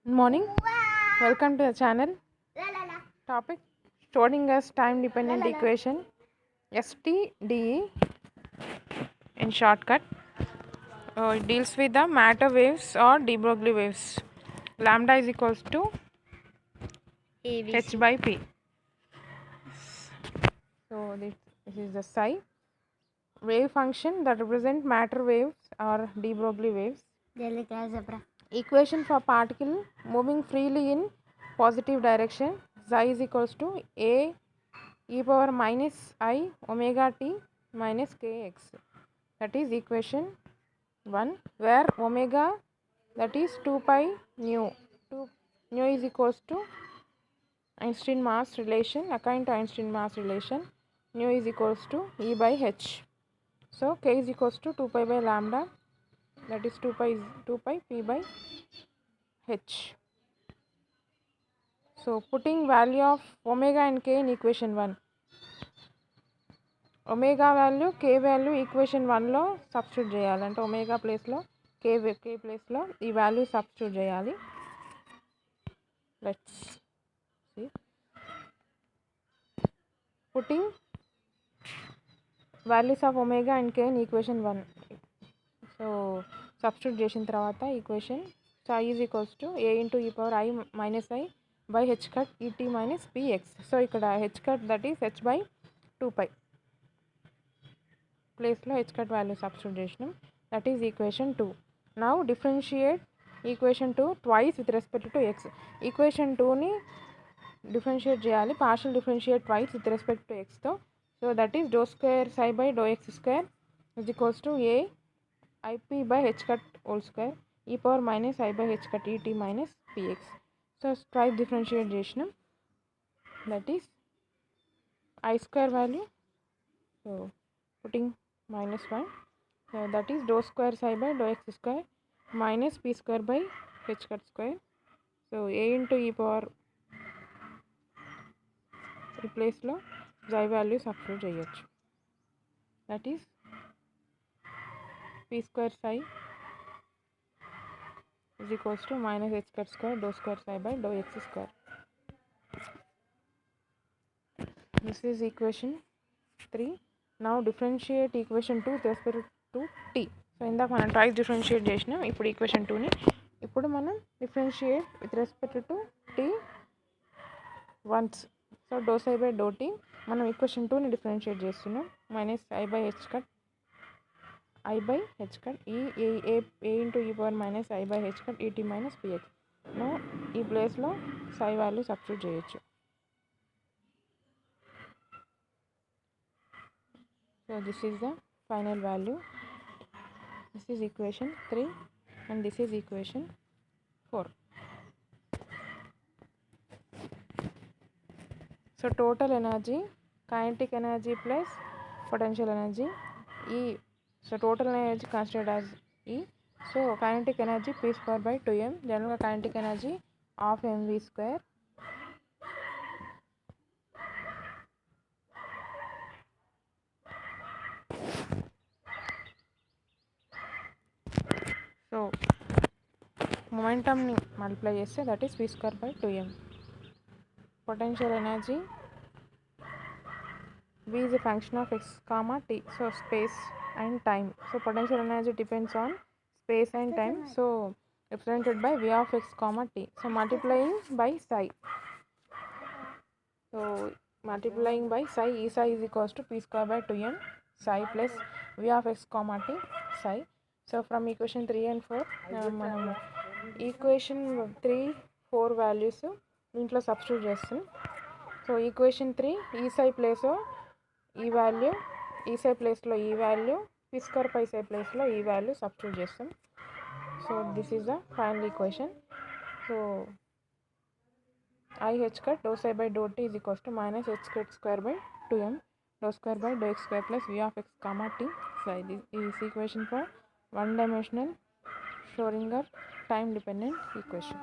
Good morning. Welcome to the channel. Topic Schrodinger's time dependent equation STDE in shortcut. It deals with the matter waves or de Broglie waves. Lambda is equals to h by p. So this is the psi wave function that represent matter waves or de Broglie waves. Equation for particle moving freely in positive direction, psi is equals to a e power minus I omega t minus kx. That is equation 1, where omega, that is 2 pi nu. 2 nu is equals to Einstein mass relation, according to Einstein mass relation, nu is equals to E by h. So k is equals to 2 pi by lambda, that is 2 pi p by h. So putting value of omega and k in equation 1. Omega value K value equation 1లో substitute చేయాలి. అంటే omega ప్లేస్లో K ప్లేస్లో ఈ value substitute చేయాలి. Let's see. Putting values of omega and K in equation 1. So substitute చేసిన తర్వాత equation psi is equals to A into E power I minus I by H cut ET minus PX. So ఇక్కడ H cut that is H by 2 pi ప్లేస్లో H cut value substitute చేసినాం. That is equation 2. Now differentiate equation 2 twice with respect to X. Equation 2ని differentiate చేయాలి, partial differentiate twice with respect to ఎక్స్తో. So that is do square psi by do X square is equals to A IP by H cut whole square E power minus I by H cut ET minus PX. So twice differentiate చేసినాం. That is I square value. So putting minus 1, so that is dou square psi by dou x square minus p square by h cut square. So a into e power replace లో psi value substitute చేయొచ్చు. That is p square psi is equals to minus h cut square dou square psi by dou x square. This is equation 3. Now differentiate equation 2 with respect to t. So ఇందాక మనం twice differentiate చేసినాం. ఇప్పుడు equation 2ని ఇప్పుడు మనం differentiate with respect to t once. So do psi by do T మనం equation 2ని differentiate చేస్తున్నాం. Minus I by H cut A into E power minus I by H cut ET minus PX. Now ఈ ప్లేస్లో psi value substitute చేయొచ్చు. So this is the final value. This is equation 3 and this is equation 4. So total energy, kinetic energy plus potential energy E. So total energy considered as E. So kinetic energy p square by 2m. General kinetic energy of mv square. So మొమెంటమ్ని multiply చేస్తే that is v square by 2m. Potential energy v is a function of x comma t. So space and time. So potential energy depends on space and time. So represented by v of x comma t. So multiplying by psi. So multiplying by psi, E psi is equals to p square by 2m psi plus v of x comma t psi. So from equation 3 and 4 మనం equation 3, 4 values దీంట్లో substitute చేస్తాం. So equation 3 ఈ సై place ఈ value, ఈ సై ప్లేస్లో ఈ value, P square pi సై ప్లేస్లో ఈ వాల్యూ సబ్స్టిట్యూట్ చేస్తాం. So this is the final equation. So I h cut dou psi by dou t is equals to minus h cut square by 2m dou square by dou x square plus v of x comma t psi. This is equation for one dimensional Schrodinger time dependent equation.